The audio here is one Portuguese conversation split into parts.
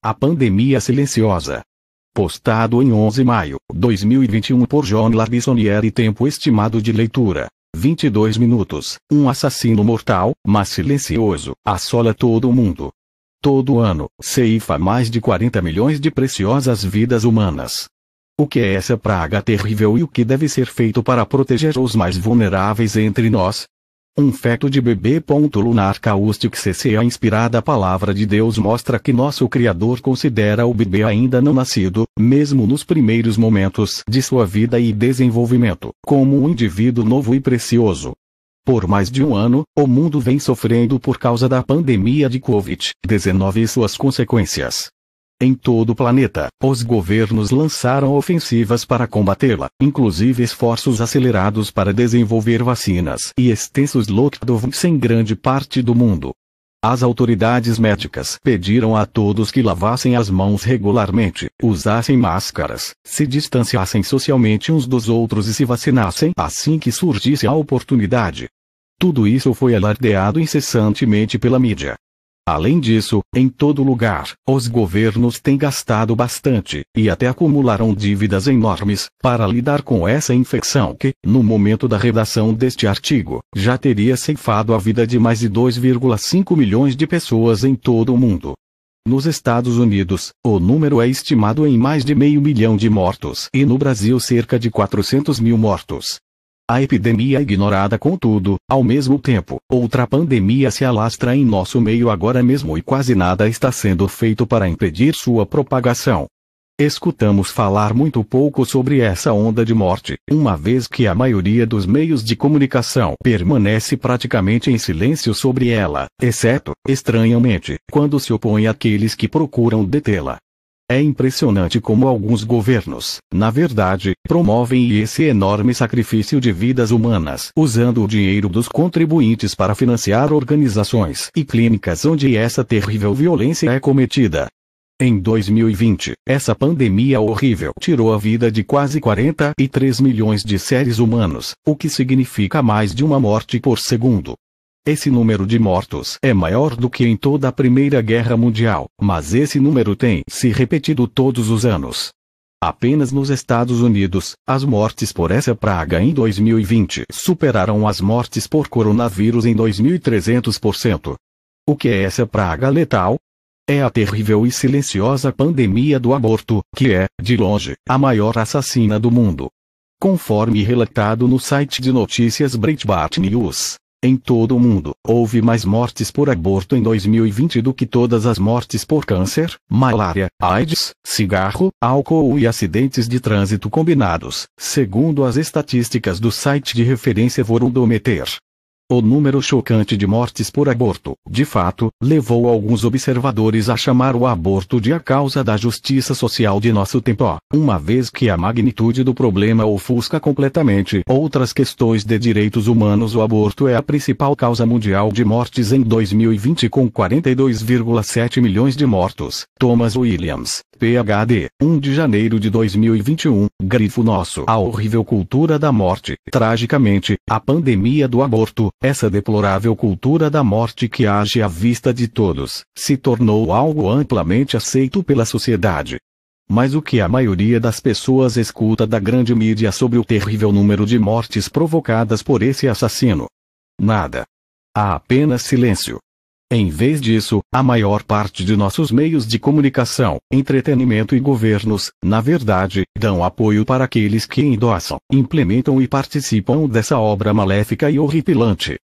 A pandemia silenciosa. Postado em 11 de maio de 2021 por John Larbisonieri. Tempo estimado de leitura: 22 minutos. Um assassino mortal, mas silencioso, assola todo o mundo. Todo ano, ceifa mais de 40 milhões de preciosas vidas humanas. O que é essa praga terrível e o que deve ser feito para proteger os mais vulneráveis entre nós? Um feto de bebê. Lunar Caustic CC. A inspirada palavra de Deus mostra que nosso Criador considera o bebê ainda não nascido, mesmo nos primeiros momentos de sua vida e desenvolvimento, como um indivíduo novo e precioso. Por mais de um ano, o mundo vem sofrendo por causa da pandemia de Covid-19 e suas consequências. Em todo o planeta, os governos lançaram ofensivas para combatê-la, inclusive esforços acelerados para desenvolver vacinas e extensos lockdowns em grande parte do mundo. As autoridades médicas pediram a todos que lavassem as mãos regularmente, usassem máscaras, se distanciassem socialmente uns dos outros e se vacinassem assim que surgisse a oportunidade. Tudo isso foi alardeado incessantemente pela mídia. Além disso, em todo lugar, os governos têm gastado bastante, e até acumularam dívidas enormes, para lidar com essa infecção que, no momento da redação deste artigo, já teria ceifado a vida de mais de 2,5 milhões de pessoas em todo o mundo. Nos Estados Unidos, o número é estimado em mais de 500 mil de mortos e no Brasil cerca de 400 mil mortos. A epidemia é ignorada. Contudo, ao mesmo tempo, outra pandemia se alastra em nosso meio agora mesmo e quase nada está sendo feito para impedir sua propagação. Escutamos falar muito pouco sobre essa onda de morte, uma vez que a maioria dos meios de comunicação permanece praticamente em silêncio sobre ela, exceto, estranhamente, quando se opõe àqueles que procuram detê-la. É impressionante como alguns governos, na verdade, promovem esse enorme sacrifício de vidas humanas, usando o dinheiro dos contribuintes para financiar organizações e clínicas onde essa terrível violência é cometida. Em 2020, essa pandemia horrível tirou a vida de quase 43 milhões de seres humanos, o que significa mais de uma morte por segundo. Esse número de mortos é maior do que em toda a Primeira Guerra Mundial, mas esse número tem se repetido todos os anos. Apenas nos Estados Unidos, as mortes por essa praga em 2020 superaram as mortes por coronavírus em 2.300%. O que é essa praga letal? É a terrível e silenciosa pandemia do aborto, que é, de longe, a maior assassina do mundo. Conforme relatado no site de notícias Breitbart News, em todo o mundo, houve mais mortes por aborto em 2020 do que todas as mortes por câncer, malária, AIDS, cigarro, álcool e acidentes de trânsito combinados, segundo as estatísticas do site de referência Worldometer. O número chocante de mortes por aborto, de fato, levou alguns observadores a chamar o aborto de a causa da justiça social de nosso tempo, uma vez que a magnitude do problema ofusca completamente outras questões de direitos humanos. O aborto é a principal causa mundial de mortes em 2020 com 42,7 milhões de mortos. Thomas Williams, PhD, 1 de janeiro de 2021, grifo nosso. A horrível cultura da morte. Tragicamente, a pandemia do aborto, essa deplorável cultura da morte que age à vista de todos, se tornou algo amplamente aceito pela sociedade. Mas o que a maioria das pessoas escuta da grande mídia sobre o terrível número de mortes provocadas por esse assassino? Nada. Há apenas silêncio. Em vez disso, a maior parte de nossos meios de comunicação, entretenimento e governos, na verdade, dão apoio para aqueles que endossam, implementam e participam dessa obra maléfica e horripilante.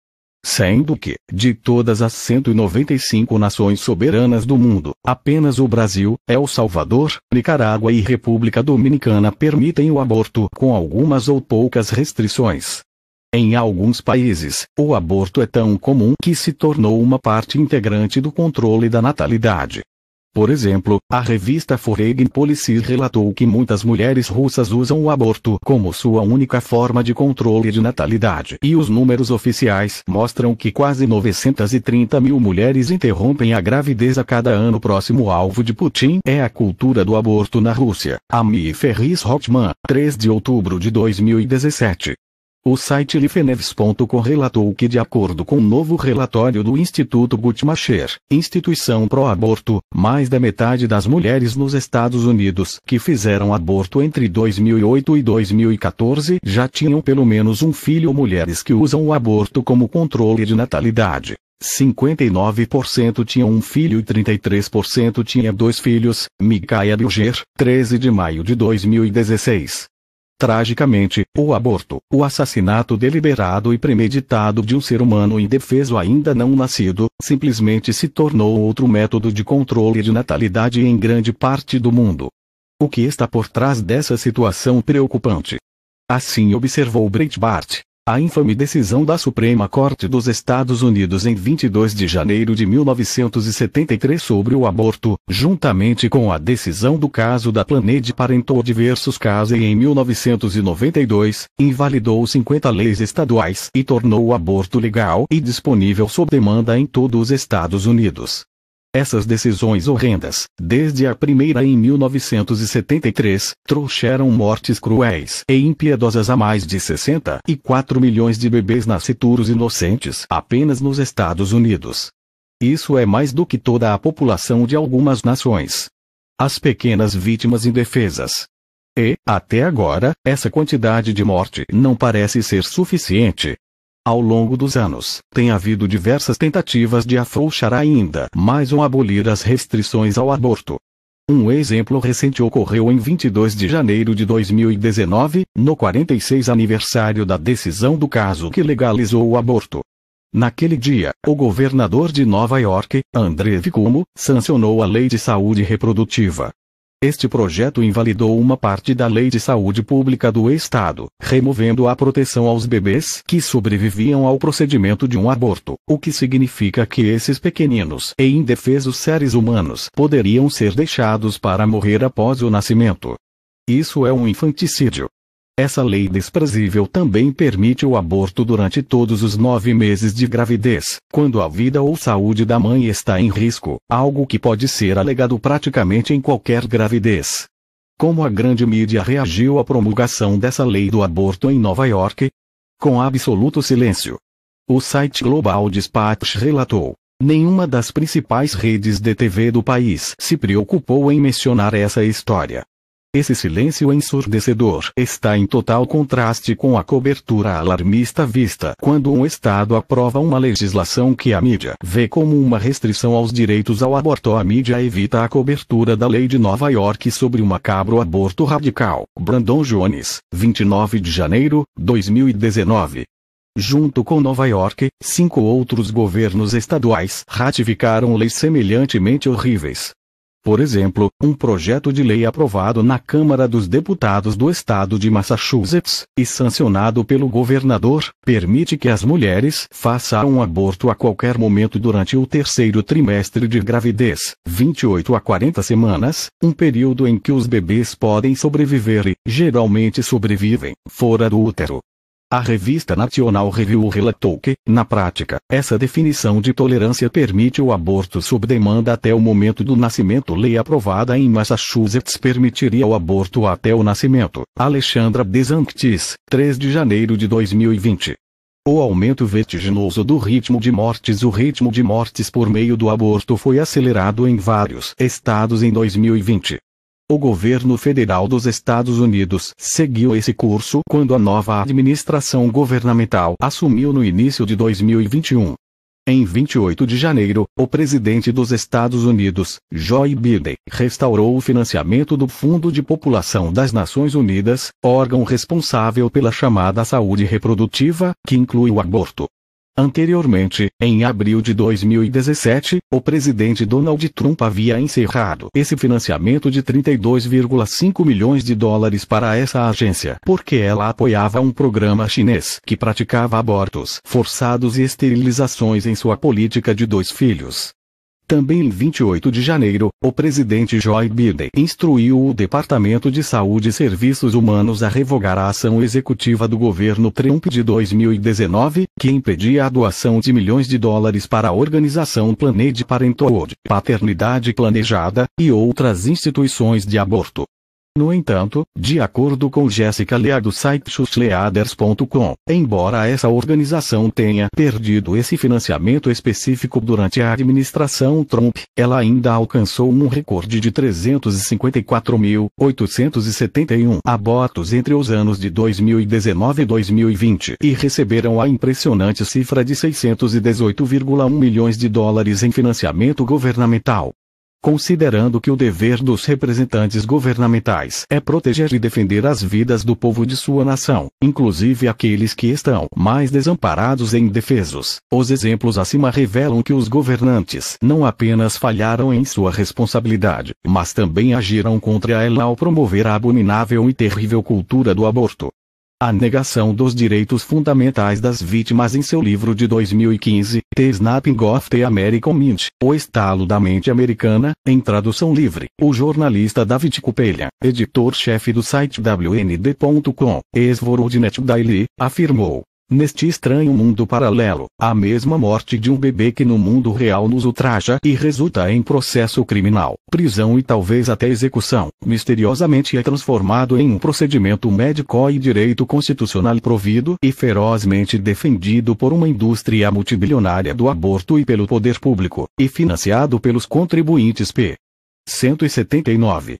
Sendo que, de todas as 195 nações soberanas do mundo, apenas o Brasil, El Salvador, Nicarágua e República Dominicana permitem o aborto com algumas ou poucas restrições. Em alguns países, o aborto é tão comum que se tornou uma parte integrante do controle da natalidade. Por exemplo, a revista Foreign Policy relatou que muitas mulheres russas usam o aborto como sua única forma de controle de natalidade. E os números oficiais mostram que quase 930 mil mulheres interrompem a gravidez a cada ano. O próximo alvo de Putin é a cultura do aborto na Rússia. Amy Ferris Hotman, 3 de outubro de 2017. O site Lifenews.com relatou que, de acordo com um novo relatório do Instituto Guttmacher, instituição pró-aborto, mais da metade das mulheres nos Estados Unidos que fizeram aborto entre 2008 e 2014 já tinham pelo menos um filho. Mulheres que usam o aborto como controle de natalidade, 59% tinham um filho e 33% tinha 2 filhos. Mikaela Bilger, 13 de maio de 2016. Tragicamente, o aborto, o assassinato deliberado e premeditado de um ser humano indefeso ainda não nascido, simplesmente se tornou outro método de controle de natalidade em grande parte do mundo. O que está por trás dessa situação preocupante? Assim observou Breitbart. A infame decisão da Suprema Corte dos Estados Unidos em 22 de janeiro de 1973 sobre o aborto, juntamente com a decisão do caso da Planned Parenthood versus Casey em 1992, invalidou 50 leis estaduais e tornou o aborto legal e disponível sob demanda em todos os Estados Unidos. Essas decisões horrendas, desde a primeira em 1973, trouxeram mortes cruéis e impiedosas a mais de 64 milhões de bebês nascidos inocentes apenas nos Estados Unidos. Isso é mais do que toda a população de algumas nações. As pequenas vítimas indefesas. E, até agora, essa quantidade de morte não parece ser suficiente. Ao longo dos anos, tem havido diversas tentativas de afrouxar ainda mais ou abolir as restrições ao aborto. Um exemplo recente ocorreu em 22 de janeiro de 2019, no 46º aniversário da decisão do caso que legalizou o aborto. Naquele dia, o governador de Nova York, Andrew Cuomo, sancionou a Lei de Saúde Reprodutiva. Este projeto invalidou uma parte da Lei de Saúde Pública do Estado, removendo a proteção aos bebês que sobreviviam ao procedimento de um aborto, o que significa que esses pequeninos e indefesos seres humanos poderiam ser deixados para morrer após o nascimento. Isso é um infanticídio. Essa lei desprezível também permite o aborto durante todos os 9 meses de gravidez, quando a vida ou saúde da mãe está em risco, algo que pode ser alegado praticamente em qualquer gravidez. Como a grande mídia reagiu à promulgação dessa lei do aborto em Nova York? Com absoluto silêncio. O site Global Dispatch relatou: nenhuma das principais redes de TV do país se preocupou em mencionar essa história. Esse silêncio ensurdecedor está em total contraste com a cobertura alarmista vista quando um estado aprova uma legislação que a mídia vê como uma restrição aos direitos ao aborto. A mídia evita a cobertura da lei de Nova York sobre o macabro aborto radical. Brandon Jones, 29 de janeiro, 2019. Junto com Nova York, 5 outros governos estaduais ratificaram leis semelhantemente horríveis. Por exemplo, um projeto de lei aprovado na Câmara dos Deputados do estado de Massachusetts, e sancionado pelo governador, permite que as mulheres façam um aborto a qualquer momento durante o 3º trimestre de gravidez, 28 a 40 semanas, um período em que os bebês podem sobreviver e, geralmente sobrevivem, fora do útero. A revista National Review relatou que, na prática, essa definição de tolerância permite o aborto sob demanda até o momento do nascimento. Lei aprovada em Massachusetts permitiria o aborto até o nascimento. Alexandra DeSantis, 3 de janeiro de 2020. O aumento vertiginoso do ritmo de mortes. O ritmo de mortes por meio do aborto foi acelerado em vários estados em 2020. O governo federal dos Estados Unidos seguiu esse curso quando a nova administração governamental assumiu no início de 2021. Em 28 de janeiro, o presidente dos Estados Unidos, Joe Biden, restaurou o financiamento do Fundo de População das Nações Unidas, órgão responsável pela chamada saúde reprodutiva, que inclui o aborto. Anteriormente, em abril de 2017, o presidente Donald Trump havia encerrado esse financiamento de 32,5 milhões de dólares para essa agência, porque ela apoiava um programa chinês que praticava abortos forçados e esterilizações em sua política de 2 filhos. Também em 28 de janeiro, o presidente Joe Biden instruiu o Departamento de Saúde e Serviços Humanos a revogar a ação executiva do governo Trump de 2019, que impedia a doação de milhões de dólares para a organização Planned Parenthood, Paternidade Planejada, e outras instituições de aborto. No entanto, de acordo com Jessica Lea do site churchleaders.com, embora essa organização tenha perdido esse financiamento específico durante a administração Trump, ela ainda alcançou um recorde de 354.871 abortos entre os anos de 2019 e 2020 e receberam a impressionante cifra de 618,1 milhões de dólares em financiamento governamental. Considerando que o dever dos representantes governamentais é proteger e defender as vidas do povo de sua nação, inclusive aqueles que estão mais desamparados e indefesos, os exemplos acima revelam que os governantes não apenas falharam em sua responsabilidade, mas também agiram contra ela ao promover a abominável e terrível cultura do aborto. A negação dos direitos fundamentais das vítimas em seu livro de 2015, The Snapping of the American Mind, O Estalo da Mente Americana, em tradução livre, o jornalista David Kupelian, editor-chefe do site WND.com, ex-World Net Daily, afirmou: neste estranho mundo paralelo, a mesma morte de um bebê que no mundo real nos ultraja e resulta em processo criminal, prisão e talvez até execução, misteriosamente é transformado em um procedimento médico e direito constitucional provido e ferozmente defendido por uma indústria multibilionária do aborto e pelo poder público, e financiado pelos contribuintes p. 179.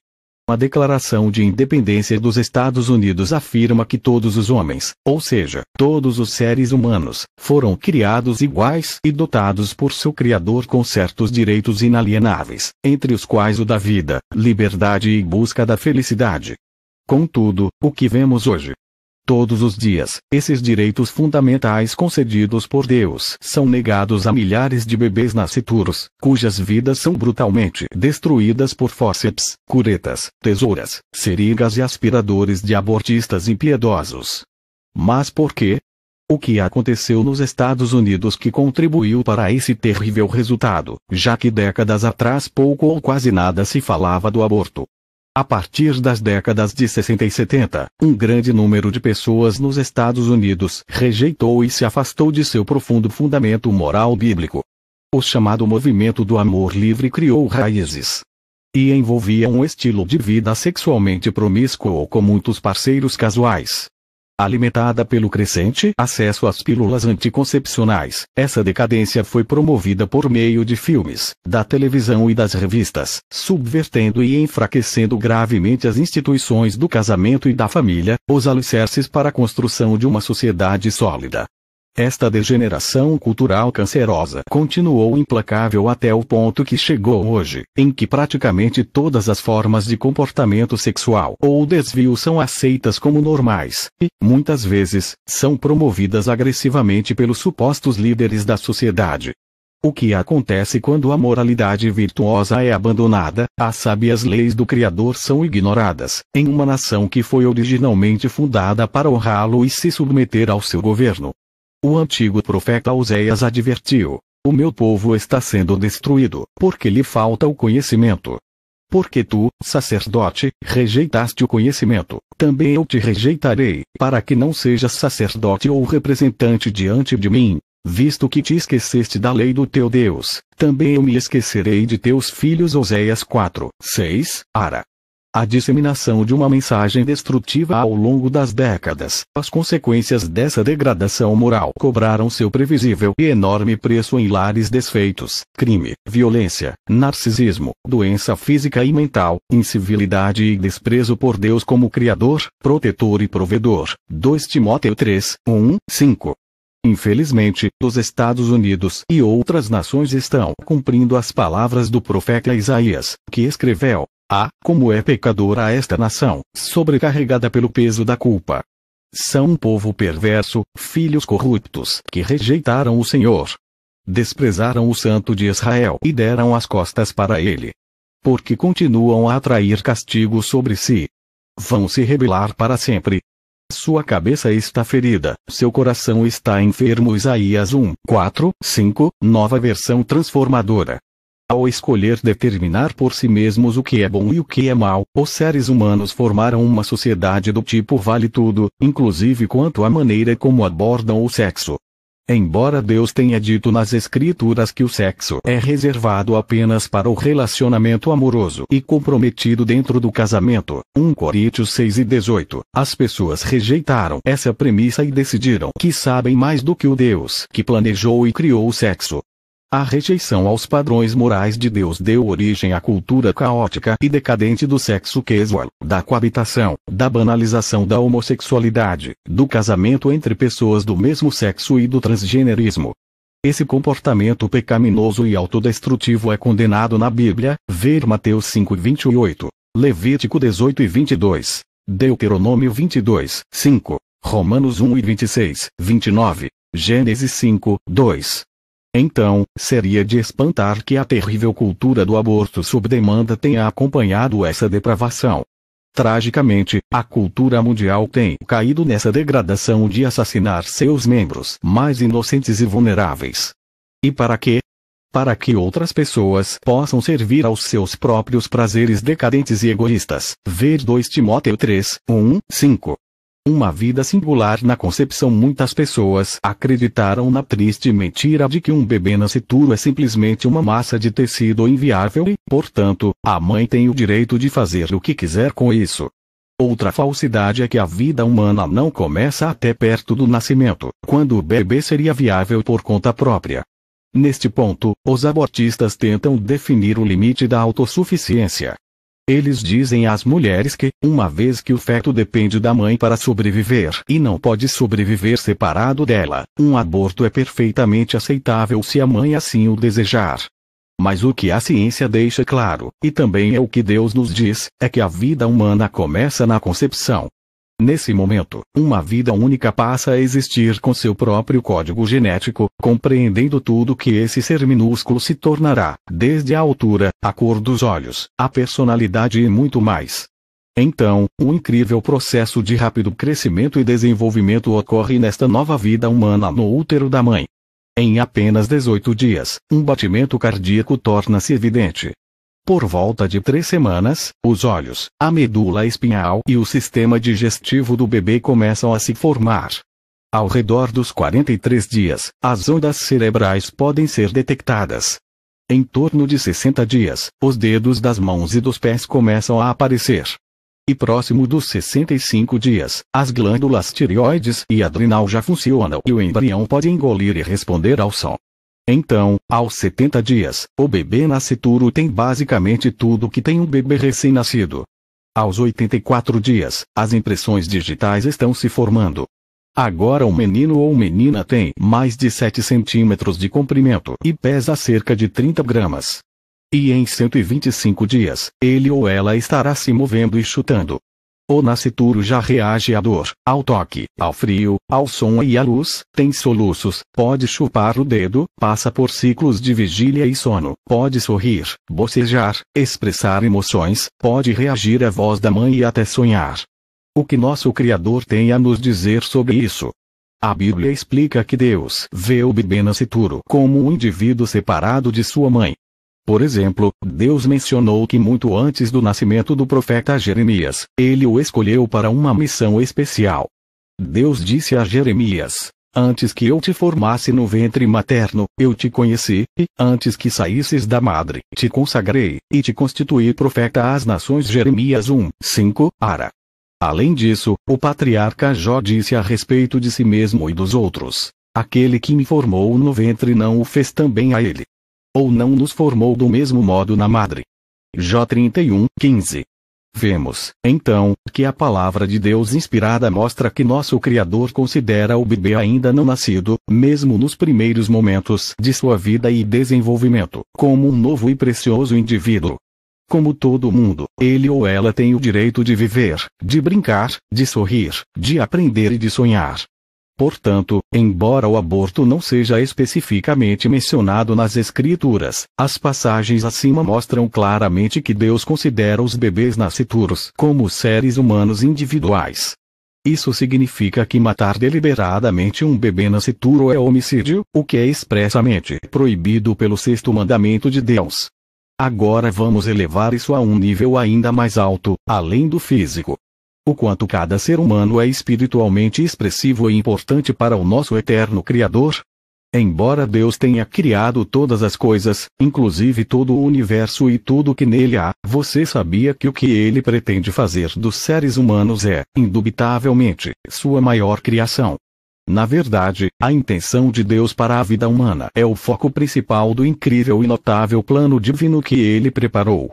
A Declaração de Independência dos Estados Unidos afirma que todos os homens, ou seja, todos os seres humanos, foram criados iguais e dotados por seu Criador com certos direitos inalienáveis, entre os quais o da vida, liberdade e busca da felicidade. Contudo, o que vemos hoje? Todos os dias, esses direitos fundamentais concedidos por Deus são negados a milhares de bebês nascituros, cujas vidas são brutalmente destruídas por fórceps, curetas, tesouras, seringas e aspiradores de abortistas impiedosos. Mas por quê? O que aconteceu nos Estados Unidos que contribuiu para esse terrível resultado, já que décadas atrás pouco ou quase nada se falava do aborto? A partir das décadas de 60 e 70, um grande número de pessoas nos Estados Unidos rejeitou e se afastou de seu profundo fundamento moral bíblico. O chamado movimento do amor livre criou raízes e envolvia um estilo de vida sexualmente promíscuo com muitos parceiros casuais. Alimentada pelo crescente acesso às pílulas anticoncepcionais, essa decadência foi promovida por meio de filmes, da televisão e das revistas, subvertendo e enfraquecendo gravemente as instituições do casamento e da família, os alicerces para a construção de uma sociedade sólida. Esta degeneração cultural cancerosa continuou implacável até o ponto que chegou hoje, em que praticamente todas as formas de comportamento sexual ou desvio são aceitas como normais, e, muitas vezes, são promovidas agressivamente pelos supostos líderes da sociedade. O que acontece quando a moralidade virtuosa é abandonada, as sábias leis do Criador são ignoradas, em uma nação que foi originalmente fundada para honrá-lo e se submeter ao seu governo? O antigo profeta Oséias advertiu: o meu povo está sendo destruído, porque lhe falta o conhecimento. Porque tu, sacerdote, rejeitaste o conhecimento, também eu te rejeitarei, para que não sejas sacerdote ou representante diante de mim. Visto que te esqueceste da lei do teu Deus, também eu me esquecerei de teus filhos. Oséias 4, 6, Ara. A disseminação de uma mensagem destrutiva ao longo das décadas. As consequências dessa degradação moral cobraram seu previsível e enorme preço em lares desfeitos, crime, violência, narcisismo, doença física e mental, incivilidade e desprezo por Deus como Criador, protetor e provedor. 2 Timóteo 3, 1, 5. Infelizmente, os Estados Unidos e outras nações estão cumprindo as palavras do profeta Isaías, que escreveu: ah, como é pecadora esta nação, sobrecarregada pelo peso da culpa. São um povo perverso, filhos corruptos, que rejeitaram o Senhor. Desprezaram o Santo de Israel e deram as costas para ele. Porque continuam a atrair castigo sobre si. Vão se rebelar para sempre. Sua cabeça está ferida, seu coração está enfermo. Isaías 1, 4, 5, nova versão transformadora. Ao escolher determinar por si mesmos o que é bom e o que é mal, os seres humanos formaram uma sociedade do tipo vale tudo, inclusive quanto à maneira como abordam o sexo. Embora Deus tenha dito nas Escrituras que o sexo é reservado apenas para o relacionamento amoroso e comprometido dentro do casamento, 1 Coríntios 6:18, as pessoas rejeitaram essa premissa e decidiram que sabem mais do que o Deus que planejou e criou o sexo. A rejeição aos padrões morais de Deus deu origem à cultura caótica e decadente do sexo casual, da coabitação, da banalização da homossexualidade, do casamento entre pessoas do mesmo sexo e do transgenerismo. Esse comportamento pecaminoso e autodestrutivo é condenado na Bíblia, ver Mateus 5:28, Levítico 18:22, Deuteronômio 22:5, Romanos 1:26, 29, Gênesis 5:2. Então, seria de espantar que a terrível cultura do aborto sob demanda tenha acompanhado essa depravação. Tragicamente, a cultura mundial tem caído nessa degradação de assassinar seus membros mais inocentes e vulneráveis. E para quê? Para que outras pessoas possam servir aos seus próprios prazeres decadentes e egoístas. Ver 2 Timóteo 3:1-5. Uma vida singular na concepção. Muitas pessoas acreditaram na triste mentira de que um bebê nascituro é simplesmente uma massa de tecido inviável e, portanto, a mãe tem o direito de fazer o que quiser com isso. Outra falsidade é que a vida humana não começa até perto do nascimento, quando o bebê seria viável por conta própria. Neste ponto, os abortistas tentam definir o limite da autossuficiência. Eles dizem às mulheres que, uma vez que o feto depende da mãe para sobreviver e não pode sobreviver separado dela, um aborto é perfeitamente aceitável se a mãe assim o desejar. Mas o que a ciência deixa claro, e também é o que Deus nos diz, é que a vida humana começa na concepção. Nesse momento, uma vida única passa a existir com seu próprio código genético, compreendendo tudo que esse ser minúsculo se tornará, desde a altura, a cor dos olhos, a personalidade e muito mais. Então, um incrível processo de rápido crescimento e desenvolvimento ocorre nesta nova vida humana no útero da mãe. Em apenas 18 dias, um batimento cardíaco torna-se evidente. Por volta de 3 semanas, os olhos, a medula espinhal e o sistema digestivo do bebê começam a se formar. Ao redor dos 43 dias, as ondas cerebrais podem ser detectadas. Em torno de 60 dias, os dedos das mãos e dos pés começam a aparecer. E próximo dos 65 dias, as glândulas tireoides e adrenal já funcionam e o embrião pode engolir e responder ao som. Então, aos 70 dias, o bebê nascituro tem basicamente tudo que tem um bebê recém-nascido. Aos 84 dias, as impressões digitais estão se formando. Agora o menino ou menina tem mais de 7 centímetros de comprimento e pesa cerca de 30 gramas. E em 125 dias, ele ou ela estará se movendo e chutando. O nascituro já reage à dor, ao toque, ao frio, ao som e à luz, tem soluços, pode chupar o dedo, passa por ciclos de vigília e sono, pode sorrir, bocejar, expressar emoções, pode reagir à voz da mãe e até sonhar. O que nosso Criador tem a nos dizer sobre isso? A Bíblia explica que Deus vê o bebê nascituro como um indivíduo separado de sua mãe. Por exemplo, Deus mencionou que muito antes do nascimento do profeta Jeremias, ele o escolheu para uma missão especial. Deus disse a Jeremias: "Antes que eu te formasse no ventre materno, eu te conheci, e, antes que saísses da madre, te consagrei, e te constituí profeta às nações." Jeremias 1:5-ara. Além disso, o patriarca Jó disse a respeito de si mesmo e dos outros: "Aquele que me formou no ventre não o fez também a ele? Ou não nos formou do mesmo modo na madre?" Jó 31:15. Vemos, então, que a palavra de Deus inspirada mostra que nosso Criador considera o bebê ainda não nascido, mesmo nos primeiros momentos de sua vida e desenvolvimento, como um novo e precioso indivíduo. Como todo mundo, ele ou ela tem o direito de viver, de brincar, de sorrir, de aprender e de sonhar. Portanto, embora o aborto não seja especificamente mencionado nas Escrituras, as passagens acima mostram claramente que Deus considera os bebês nascituros como seres humanos individuais. Isso significa que matar deliberadamente um bebê nascituro é homicídio, o que é expressamente proibido pelo 6º mandamento de Deus. Agora vamos elevar isso a um nível ainda mais alto, além do físico. O quanto cada ser humano é espiritualmente expressivo e importante para o nosso eterno Criador? Embora Deus tenha criado todas as coisas, inclusive todo o universo e tudo que nele há, você sabia que o que ele pretende fazer dos seres humanos é, indubitavelmente, sua maior criação. Na verdade, a intenção de Deus para a vida humana é o foco principal do incrível e notável plano divino que ele preparou.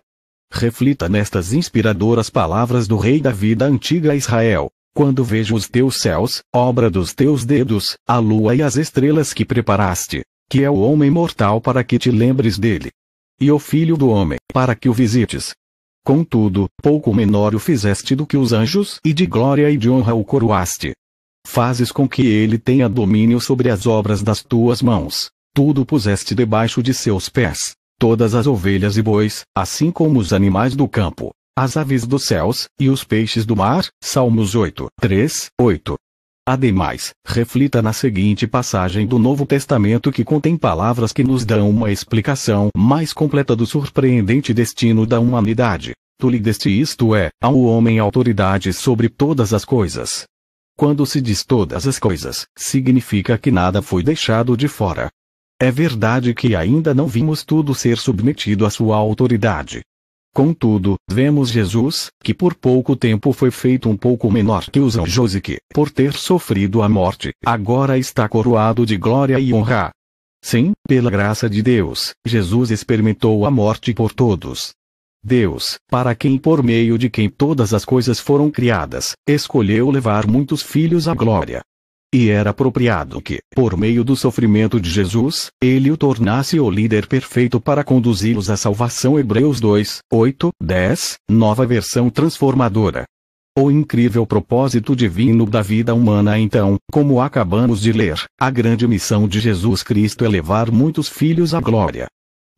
Reflita nestas inspiradoras palavras do Rei da vida antiga Israel. Quando vejo os teus céus, obra dos teus dedos, a lua e as estrelas que preparaste, que é o homem mortal para que te lembres dele, e o filho do homem, para que o visites. Contudo, pouco menor o fizeste do que os anjos, e de glória e de honra o coroaste. Fazes com que ele tenha domínio sobre as obras das tuas mãos, tudo puseste debaixo de seus pés, todas as ovelhas e bois, assim como os animais do campo, as aves dos céus, e os peixes do mar. Salmos 8, 3, 8. Ademais, reflita na seguinte passagem do Novo Testamento que contém palavras que nos dão uma explicação mais completa do surpreendente destino da humanidade. Tu lhe deste, isto é, ao homem autoridade sobre todas as coisas. Quando se diz todas as coisas, significa que nada foi deixado de fora. É verdade que ainda não vimos tudo ser submetido à sua autoridade. Contudo, vemos Jesus, que por pouco tempo foi feito um pouco menor que os anjos e que, por ter sofrido a morte, agora está coroado de glória e honra. Sim, pela graça de Deus, Jesus experimentou a morte por todos. Deus, para quem e por meio de quem todas as coisas foram criadas, escolheu levar muitos filhos à glória. E era apropriado que, por meio do sofrimento de Jesus, ele o tornasse o líder perfeito para conduzi-los à salvação. Hebreus 2, 8, 10, nova versão transformadora. O incrível propósito divino da vida humana. Então, como acabamos de ler, a grande missão de Jesus Cristo é levar muitos filhos à glória.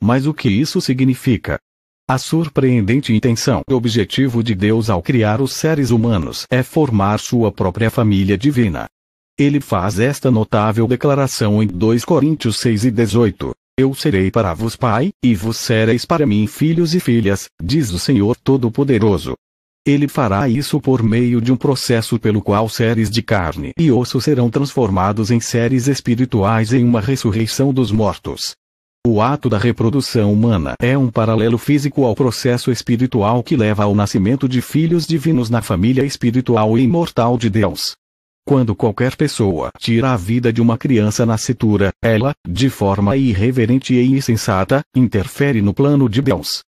Mas o que isso significa? A surpreendente intenção e objetivo de Deus ao criar os seres humanos é formar sua própria família divina. Ele faz esta notável declaração em 2 Coríntios 6 e 18. Eu serei para vos pai, e vos sereis para mim filhos e filhas, diz o Senhor Todo-Poderoso. Ele fará isso por meio de um processo pelo qual seres de carne e osso serão transformados em seres espirituais em uma ressurreição dos mortos. O ato da reprodução humana é um paralelo físico ao processo espiritual que leva ao nascimento de filhos divinos na família espiritual e imortal de Deus. Quando qualquer pessoa tira a vida de uma criança nascitura, ela, de forma irreverente e insensata, interfere no plano de Deus.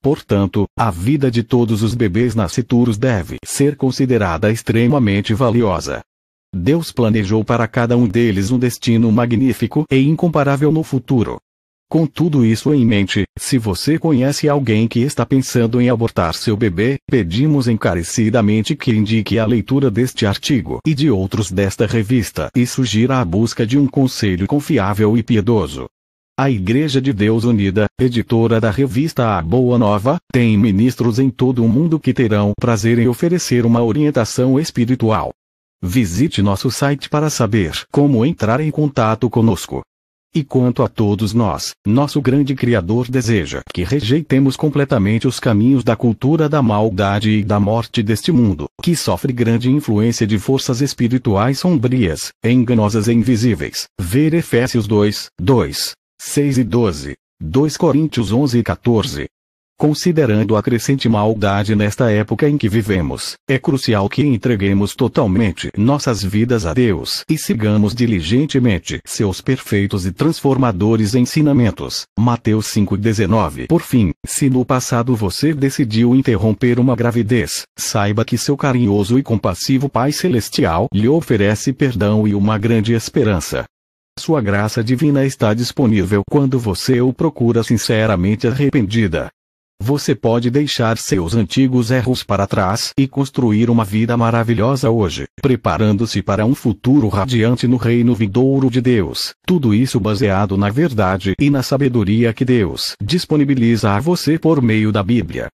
Portanto, a vida de todos os bebês nascituros deve ser considerada extremamente valiosa. Deus planejou para cada um deles um destino magnífico e incomparável no futuro. Com tudo isso em mente, se você conhece alguém que está pensando em abortar seu bebê, pedimos encarecidamente que indique a leitura deste artigo e de outros desta revista e sugira a busca de um conselho confiável e piedoso. A Igreja de Deus Unida, editora da revista A Boa Nova, tem ministros em todo o mundo que terão prazer em oferecer uma orientação espiritual. Visite nosso site para saber como entrar em contato conosco. E quanto a todos nós, nosso grande Criador deseja que rejeitemos completamente os caminhos da cultura da maldade e da morte deste mundo, que sofre grande influência de forças espirituais sombrias, enganosas e invisíveis. Ver Efésios 2, 2, 6 e 12, 2 Coríntios 11 e 14. Considerando a crescente maldade nesta época em que vivemos, é crucial que entreguemos totalmente nossas vidas a Deus e sigamos diligentemente seus perfeitos e transformadores ensinamentos. Mateus 5,19. Por fim, se no passado você decidiu interromper uma gravidez, saiba que seu carinhoso e compassivo Pai Celestial lhe oferece perdão e uma grande esperança. Sua graça divina está disponível quando você o procura sinceramente arrependida. Você pode deixar seus antigos erros para trás e construir uma vida maravilhosa hoje, preparando-se para um futuro radiante no reino vindouro de Deus. Tudo isso baseado na verdade e na sabedoria que Deus disponibiliza a você por meio da Bíblia.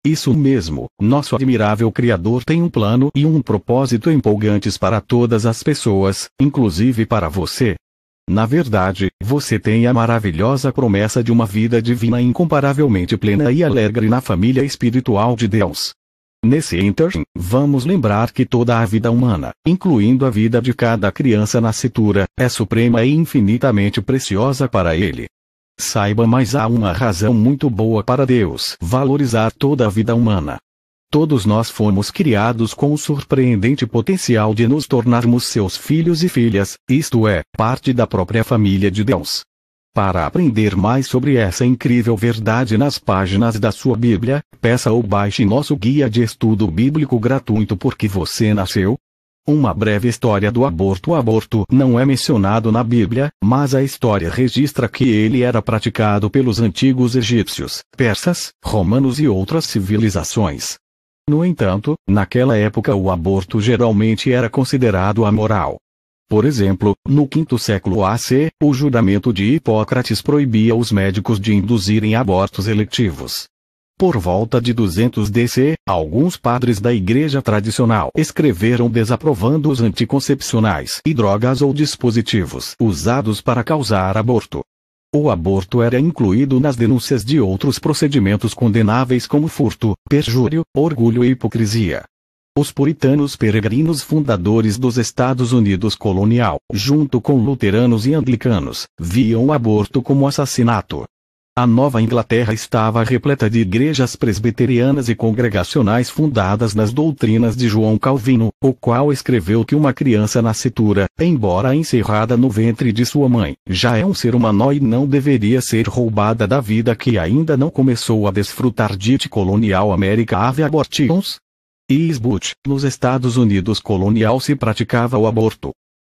Isso mesmo, nosso admirável Criador tem um plano e um propósito empolgantes para todas as pessoas, inclusive para você. Na verdade, você tem a maravilhosa promessa de uma vida divina incomparavelmente plena e alegre na família espiritual de Deus. Nesse ínterim, vamos lembrar que toda a vida humana, incluindo a vida de cada criança nascitura, é suprema e infinitamente preciosa para Ele. Saiba, mas há uma razão muito boa para Deus valorizar toda a vida humana. Todos nós fomos criados com o surpreendente potencial de nos tornarmos seus filhos e filhas, isto é, parte da própria família de Deus. Para aprender mais sobre essa incrível verdade nas páginas da sua Bíblia, peça ou baixe nosso guia de estudo bíblico gratuito Porque Você Nasceu. Uma breve história do aborto. O aborto não é mencionado na Bíblia, mas a história registra que ele era praticado pelos antigos egípcios, persas, romanos e outras civilizações. No entanto, naquela época o aborto geralmente era considerado amoral. Por exemplo, no V século AC, o juramento de Hipócrates proibia os médicos de induzirem abortos eletivos. Por volta de 200 DC, alguns padres da igreja tradicional escreveram desaprovando os anticoncepcionais e drogas ou dispositivos usados para causar aborto. O aborto era incluído nas denúncias de outros procedimentos condenáveis como furto, perjúrio, orgulho e hipocrisia. Os puritanos peregrinos fundadores dos Estados Unidos colonial, junto com luteranos e anglicanos, viam o aborto como assassinato. A Nova Inglaterra estava repleta de igrejas presbiterianas e congregacionais fundadas nas doutrinas de João Calvino, o qual escreveu que uma criança nascitura, embora encerrada no ventre de sua mãe, já é um ser humano e não deveria ser roubada da vida que ainda não começou a desfrutar. Dite Colonial America Have Abortions? Eastwood, nos Estados Unidos colonial se praticava o aborto.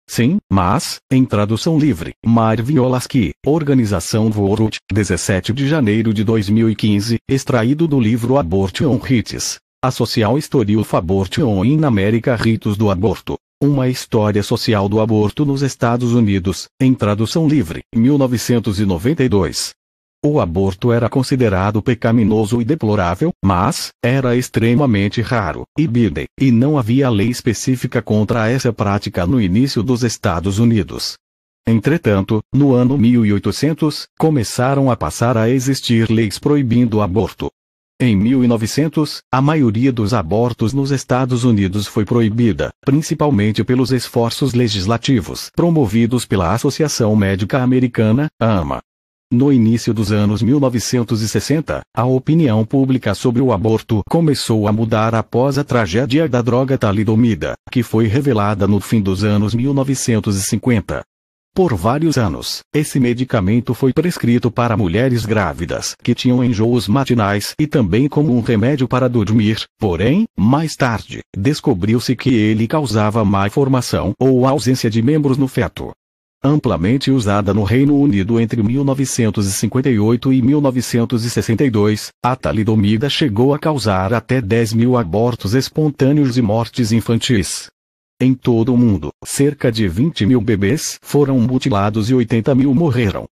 Sim, mas, em tradução livre, Marvin Olasky, Organização Vorut, 17 de janeiro de 2015, extraído do livro Abortion Rites, a Social History of Abortion in America Ritos do Aborto, uma história social do aborto nos Estados Unidos, em tradução livre, 1992. O aborto era considerado pecaminoso e deplorável, mas era extremamente raro, e não havia lei específica contra essa prática no início dos Estados Unidos. Entretanto, no ano 1800, começaram a passar a existir leis proibindo o aborto. Em 1900, a maioria dos abortos nos Estados Unidos foi proibida, principalmente pelos esforços legislativos promovidos pela Associação Médica Americana, AMA. No início dos anos 1960, a opinião pública sobre o aborto começou a mudar após a tragédia da droga talidomida, que foi revelada no fim dos anos 1950. Por vários anos, esse medicamento foi prescrito para mulheres grávidas que tinham enjoos matinais e também como um remédio para dormir, porém, mais tarde, descobriu-se que ele causava má formação ou ausência de membros no feto. Amplamente usada no Reino Unido entre 1958 e 1962, a talidomida chegou a causar até 10.000 abortos espontâneos e mortes infantis. Em todo o mundo, cerca de 20.000 bebês foram mutilados e 80.000 morreram.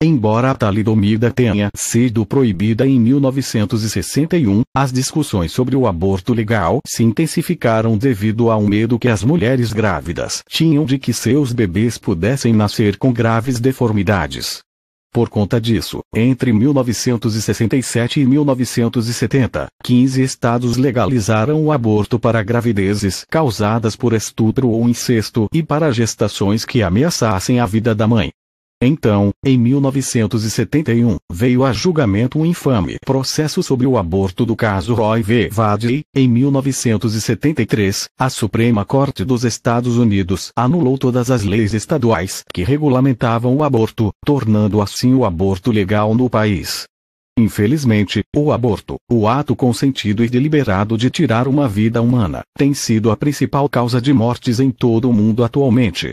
Embora a talidomida tenha sido proibida em 1961, as discussões sobre o aborto legal se intensificaram devido ao medo que as mulheres grávidas tinham de que seus bebês pudessem nascer com graves deformidades. Por conta disso, entre 1967 e 1970, 15 estados legalizaram o aborto para gravidezes causadas por estupro ou incesto e para gestações que ameaçassem a vida da mãe. Então, em 1971, veio a julgamento um infame processo sobre o aborto do caso Roe v. Wade. Em 1973, a Suprema Corte dos Estados Unidos anulou todas as leis estaduais que regulamentavam o aborto, tornando assim o aborto legal no país. Infelizmente, o aborto, o ato consentido e deliberado de tirar uma vida humana, tem sido a principal causa de mortes em todo o mundo atualmente.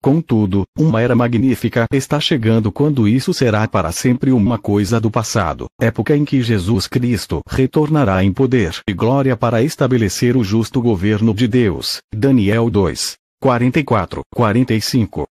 Contudo, uma era magnífica está chegando quando isso será para sempre uma coisa do passado, época em que Jesus Cristo retornará em poder e glória para estabelecer o justo governo de Deus. Daniel 2, 44-45.